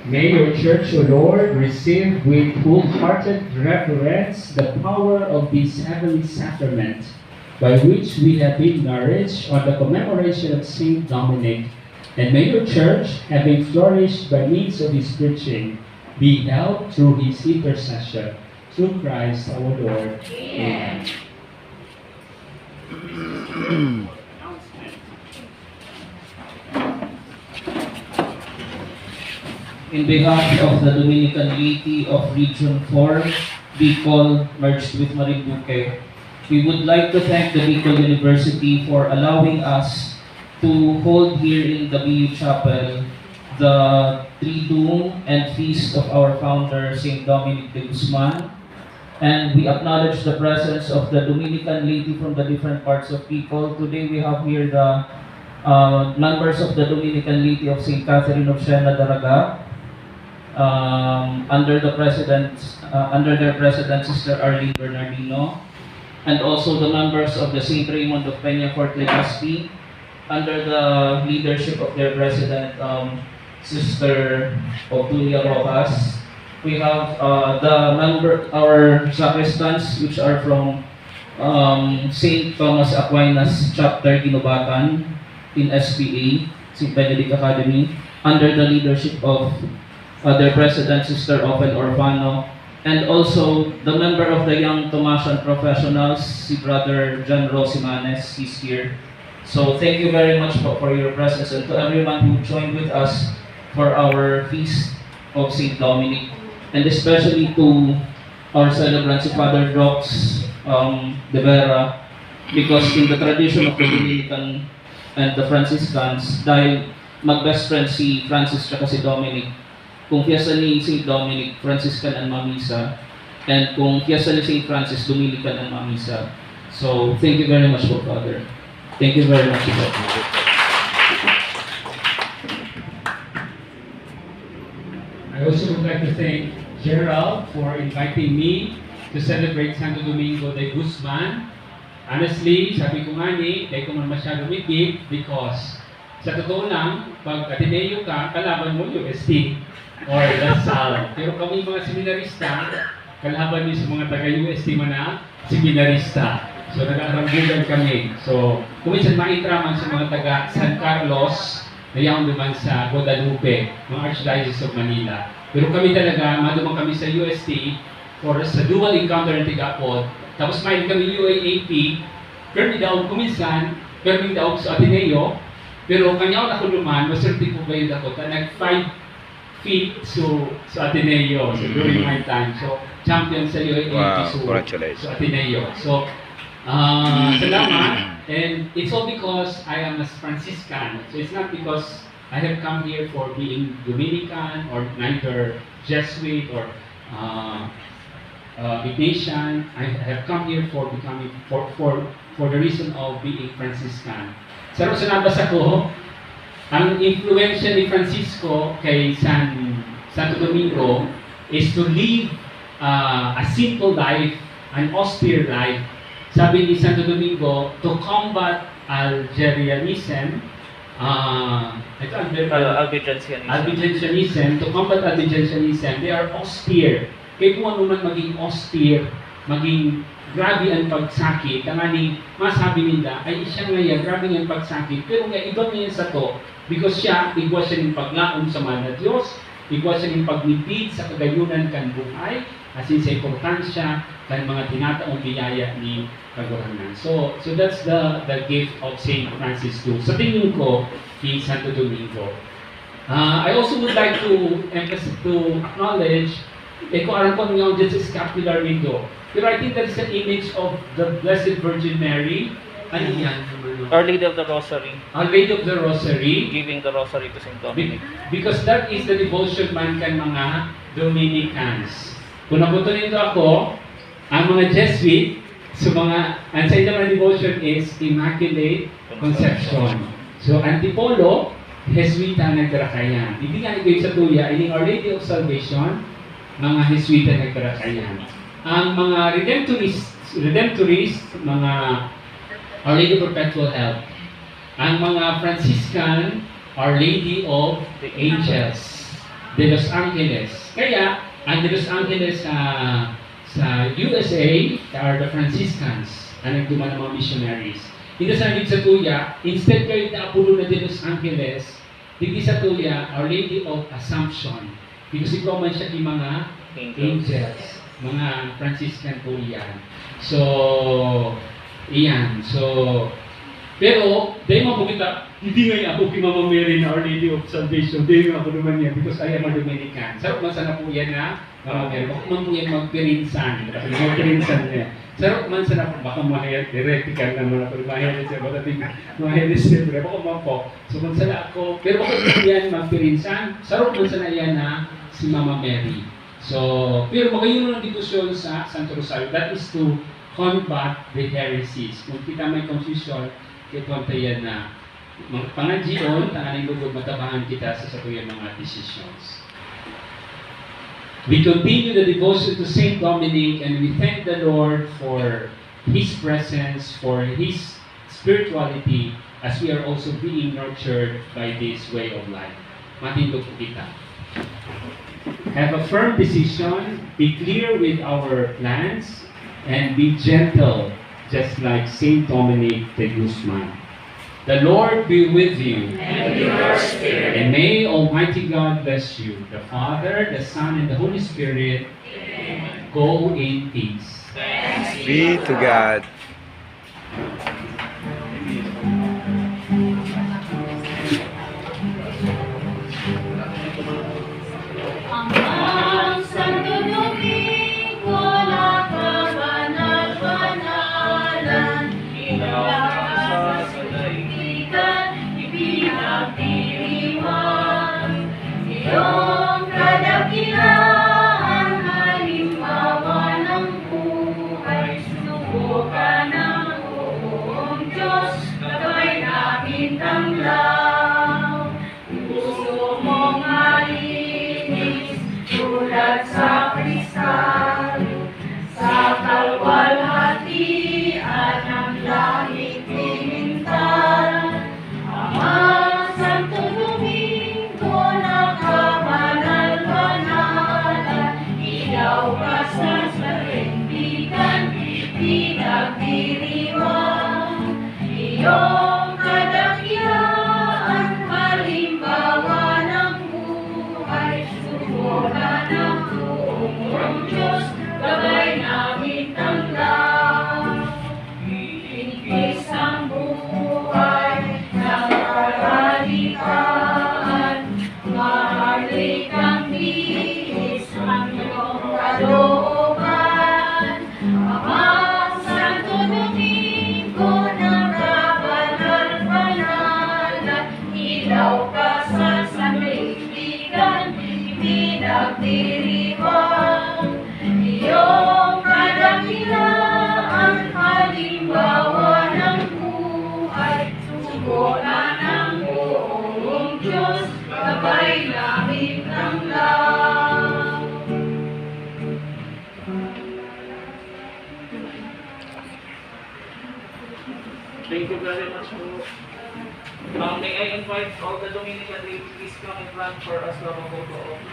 May your church, O Lord, receive with wholehearted reverence the power of this heavenly sacrament, by which we have been nourished on the commemoration of Saint Dominic. And may your church, having flourished by means of his preaching, be helped through his intercession. Through Christ our Lord. Amen. In behalf of the Dominican Laity of Region 4, Bicol, merged with Marinduque, we would like to thank the Bicol University for allowing us to hold here in the BU Chapel the Triduum and Feast of our founder, St. Dominic de Guzman. And we acknowledge the presence of the Dominican laity from the different parts of Bicol. Today we have here the members of the Dominican laity of St. Catherine of Siena, Daraga, under their president, Sister Arlene Bernardino, and also the members of the St. Raymond of Peñafort, Legazpi, under the leadership of their president, Sister Obdulia Rojas. We have our sacristans, which are from St. Thomas Aquinas Chapter Ginubatan in SPA, St. Benedict Academy, under the leadership of their president, Sister Open Orfano, and also the member of the Young Tomasian Professionals, si Brother John Rosimanes, he's here. So thank you very much for your presence, and to everyone who joined with us for our Feast of St. Dominic, and especially to our celebrant, si Father Rox de Vera, because in the tradition of the Dominican and the Franciscans, dahil mag-best friend si Francis at si Dominic, kung fiesta ni St. Dominic, Franciscan ang mamisa, and kung fiesta ni St. Francis, Dominican ang mamisa. So, thank you very much po, Father. Thank you very much po. I also would like to thank Gerald for inviting me to celebrate Santo Domingo de Guzman. Honestly, sabi ko nga ni, hindi ko man masyado big because sa totoo lang, pag Ateneo ka, kalaban mo UST or Lasal. Pero kami mga seminarista, kalaban niyo sa mga taga-UST man na seminarista. So nag-aarambulan kami. So kuminsan maitraman sa mga taga San Carlos, na yaon naman sa Guadalupe, mga Archdiocese of Manila. Pero kami talaga, madumang kami sa UST for sa dual encounter ng Tigapod. Tapos may kami UAAP, pero di daw kuminsan, pero di daw sa Ateneo. Pero kanyaw na kuluman, masurti ko kayo ako, nag 5 feet sa Ateneo so during my time. So, champion sa UAAP sa Ateneo. So, salamat. And it's all because I am a Franciscan. So it's not because I have come here for being Dominican or neither Jesuit or Ignatian. I have come here for becoming for the reason of being Franciscan. Sa nabasa ko, ang influensya ni Francisco kay Santo Domingo is to live a simple life, an austere life. Sabi ni Santo Domingo, to combat Algerianism, Albigensianism, to combat Albigensianism, they are austere. Kaya kung ano man maging austere, maging grabe ang pagsakit, ang masabi nila, ay siya ngayon, grabe ang pagsakit, pero nga iba ngayon sa to, because igwa siya ng paglaom sa mana Diyos, igwa siya ng pagnipid sa kagayunan kan buhay, asin sa importansya kan mga tinataong biyaya ni kaguranan. So that's the gift of Saint Francis too. Sa tingin ko, kay Santo Domingo. I also would like to acknowledge, kung alam ko ngayon dyan sa scapular window, pero I think that is an image of the Blessed Virgin Mary. Ano yan? Our Lady of the Rosary. Our Lady of the Rosary. Giving the Rosary to St. Dominic. Because that is the devotion man kan mga Dominicans. Kung nabuto nito ako, ang mga Jesuit, so ang sa mga devotion is Immaculate Conception. So, Antipolo, Jesuita nagkarakayan. Hindi nga nagawin sa tuya, ini Our Lady of Salvation, mga Jesuita nagkarakayan. Ang mga Redemptorist, mga Our Lady of Perpetual Help. Ang mga Franciscan, Our Lady of the Angels. de Los Angeles. Kaya, ang de Los Angeles sa USA are the Franciscans na nagduma ng mga missionaries. Ito sa naging sa Tuya, instead kayo naapulo na de Los Angeles, dito sa Tuya, Our Lady of Assumption. Because ikaw man siya yung mga angels, mga Franciscan po yan. So, iyan. So, pero, dahil mabukita, hindi nga ako kay Mama Mary na Our Lady of Salvation. Dahil nga ako naman yan because I am a Dominican. Sarap man sana po yan na Mama Mary. Baka man po yan magpirinsan. Kasi magpirinsan niya. Sarap man sana po. Baka mahayat. Diretical naman ako. Mahayat siya. Baka mahayat siya. Baka man po. So kung sana ako. Pero baka po yan magpirinsan. Sarap man sana yan na si Mama Mary. So, pero magayon ng diskusyon sa Santo Rosario. That is to combat the heresies. Kung kita may confusion, ito yan na mga pangadyon, taaning lugod matabahan kita sa satuyang mga decisions. We continue the devotion to Saint Dominic and we thank the Lord for His presence, for His spirituality, as we are also being nurtured by this way of life. Matindog po kita. Have a firm decision, be clear with our plans, and be gentle, just like Saint Dominic de Guzman. The Lord be with you. And with your spirit. And may Almighty God bless you, the Father, the Son, and the Holy Spirit. Amen. Go in peace. Thanks Be to God. Ang Santo Domingo na kabanal-banalan, ilakas sa kaibigan, ipinagdiriwang. Iyong kadakilaan, halimbawa ng buhay, subukan ng buong Diyos, gabay namin tanglaw. Gusto mong malinis, tulad sa kristal, sa kalwalhatian ng langit elemental. Ang Santo Domingo na kabanal-banalan, ilaw ka sa kaibigan, pinagdiriwang. Iyong kadakilaan, halimbawa ng buhay, subukan ng buong Diyos, gabay namin tanglaw. Iligpis ang buhay ng karalikan, mahalik ang bihis ang iyong kalooban. Amang Santo Domingo na kabanal-banalan, ilaw ka sa sanlibutan, ipinagdiriwang. Iyong kadakilaan, halimbawa ng buhay, subukan ng buong Diyos, gabay namin tanglaw. Thank you very much po. May I invite all the Dominican ladies, please come and run for us to have a photo of